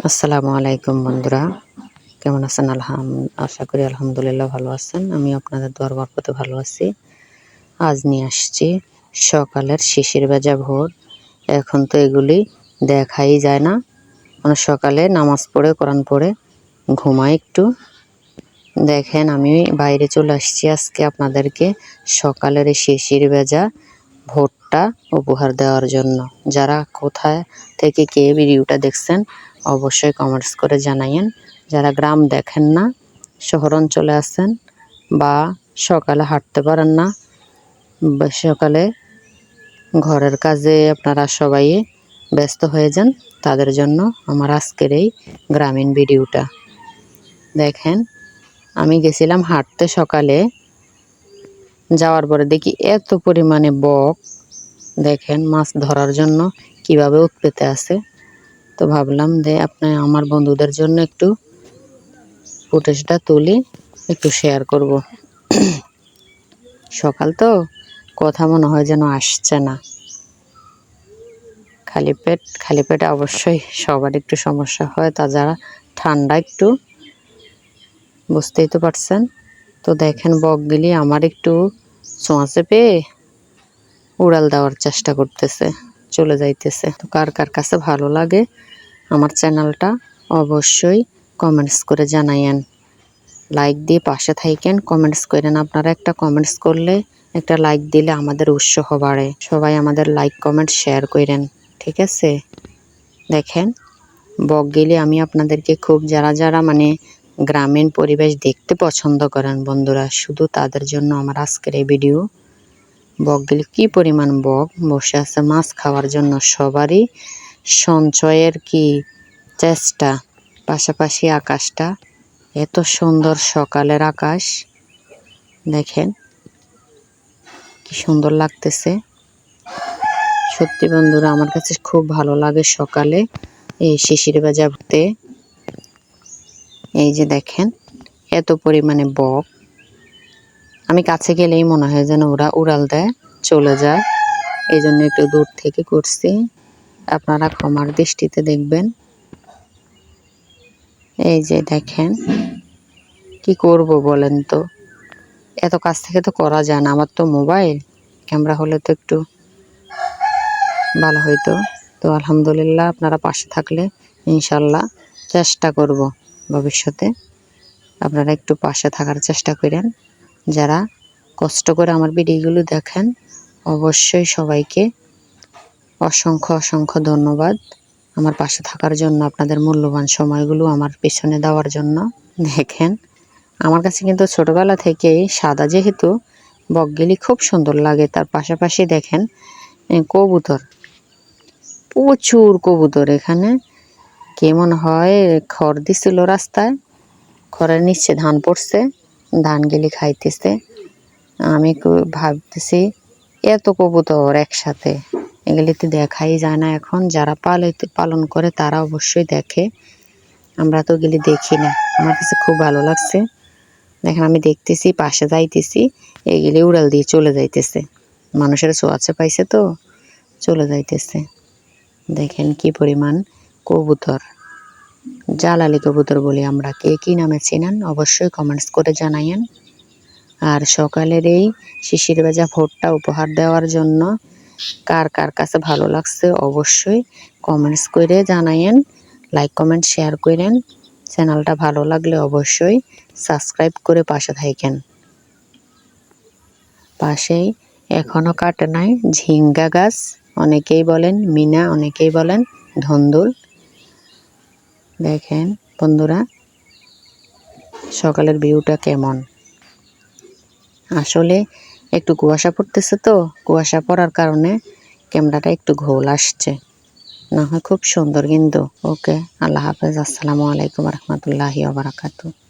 আসসালামু আলাইকুম বন্ধুরা, কেমন আছেন? আশা করি আলহামদুলিল্লাহ ভালো আছেন। আমি আপনাদের দোয়ার বরকতে ভালো আছি। আজ নিয়ে আসছি সকালের শিশির ভেজা ভোর। এখন তো এগুলি দেখাই যায় না। মানে সকালে নামাজ পড়ে কোরআন পড়ে ঘুমাই একটু। দেখেন আমি বাইরে চলে আসছি আজকে আপনাদেরকে সকালের এই শিশির ভেজা ভোরটা উপহার দেওয়ার জন্য। যারা কোথায় থেকে কে ভিডিওটা দেখছেন অবশ্যই কমেন্টস করে জানাইয়েন। যারা গ্রাম দেখেন না, শহর অঞ্চলে আছেন বা সকালে হাঁটতে পারেন না বা সকালে ঘরের কাজে আপনারা সবাই ব্যস্ত হয়ে যান, তাদের জন্য আমার আজকের এই গ্রামীণ ভিডিওটা। দেখেন আমি গেছিলাম হাঁটতে সকালে, যাওয়ার পরে দেখি এত পরিমাণে বক। দেখেন মাছ ধরার জন্য কিভাবে উৎপেতে আছে। তো ভাবলাম যে আমার বন্ধুদের জন্য একটু ফুটেজটা তুলি, একটু শেয়ার করব। সকাল তো কথা মনে হয় যেন আসছে না। খালি পেটে অবশ্যই সবার একটু সমস্যা হয়, তা যারা ঠান্ডা একটু বুঝতেই তো পারছেন। তো দেখেন বকগুলি আমার একটু ছোঁয়াচে পেয়ে উড়াল দেওয়ার চেষ্টা করতেছে, চলে যাইতেছে। তো কার কার কাছে ভালো লাগে আমার চ্যানেলটা অবশ্যই কমেন্টস করে জানাইয়েন। লাইক দিয়ে পাশে থাকেন, কমেন্টস করেন। আপনারা একটা কমেন্টস করলে, একটা লাইক দিলে আমাদের উৎসাহ বাড়ে। সবাই আমাদের লাইক কমেন্ট শেয়ার করেন, ঠিক আছে? দেখেন বকগুলি আমি আপনাদেরকে খুব যারা যারা মানে গ্রামীণ পরিবেশ দেখতে পছন্দ করেন বন্ধুরা, শুধু তাদের জন্য আমার আজকের এই ভিডিও। বকগুলি কি পরিমাণ বক বসে আছে মাছ খাওয়ার জন্য। সবারই সঞ্চয়ের কি চেষ্টা। পাশাপাশি আকাশটা এত সুন্দর, সকালের আকাশ দেখেন কি সুন্দর লাগতেছে। সত্যি বন্ধুরা আমার কাছে খুব ভালো লাগে সকালে এই শিশির ভেজা ভোরে। এই যে দেখেন এত পরিমাণে বক, আমি কাছে গেলেই মনে হয় যেন ওরা উড়াল দেয়, চলে যায়। এই জন্য একটু দূর থেকে করছি, আপনারা ক্ষমার দৃষ্টিতে দেখবেন। এই যে দেখেন কি করব বলেন তো, এত কাছ থেকে তো করা যায় না। আমার তো মোবাইল, ক্যামেরা হলে তো একটু ভালো হইতো। তো আলহামদুলিল্লাহ আপনারা পাশে থাকলে ইনশাল্লাহ চেষ্টা করব ভবিষ্যতে। আপনারা একটু পাশে থাকার চেষ্টা করেন। যারা কষ্ট করে আমার ভিডিওগুলো দেখেন অবশ্যই সবাইকে অসংখ্য অসংখ্য ধন্যবাদ আমার পাশে থাকার জন্য, আপনাদের মূল্যবান সময়গুলো আমার পেছনে দেওয়ার জন্য। দেখেন আমার কাছে কিন্তু ছোটবেলা থেকেই সাদা যেহেতু বকগুলি খুব সুন্দর লাগে। তার পাশাপাশি দেখেন কবুতর, প্রচুর কবুতর এখানে। কেমন হয় খড় দিছিল রাস্তায়, খড়ের নিচে ধান পড়ছে, ধানগুলি খাইতেছে। আমি ভাবতেছি এত কবুতর একসাথে, এগুলিতে দেখাই যায় না এখন। যারা পালন করে তারা অবশ্যই দেখে, আমরা তো এগুলি দেখি না। আমার কাছে খুব ভালো লাগছে। দেখেন আমি দেখতেছি, পাশে যাইতেছি, এগুলি উড়াল দিয়ে চলে যাইতেছে। মানুষের ছোঁয়াচে পাইছে তো চলে যাইতেছে। দেখেন কি পরিমাণ কবুতর, জালালি কবুতর বলি আমরা। কে কি নামে চেনেন অবশ্যই কমেন্টস করে জানাইয়েন। আর সকালের এই শিশির ভেজা ভোরটা উপহার দেওয়ার জন্য কার কার কাছে ভালো লাগছে অবশ্যই কমেন্টস করে জানাইয়েন। লাইক কমেন্ট শেয়ার করেন। চ্যানেলটা ভালো লাগলে অবশ্যই সাবস্ক্রাইব করে পাশে থাকেন। পাশেই এখনো কাটে নাই ঝিঙ্গা গাছ, অনেকেই বলেন মিনা, অনেকেই বলেন ধন্দুল। দেখেন বন্ধুরা সকালের ভিউটা কেমন। আসলে একটু কুয়াশা পড়তেছে, তো কুয়াশা পড়ার কারণে ক্যামেরাটা একটু ঘোল আসছে, না হয় খুব সুন্দর কিন্তু। ওকে, আল্লাহ হাফেজ, আসসালামু আলাইকুম রহমতুল্লাহি ওয়া বারাকাতুহু।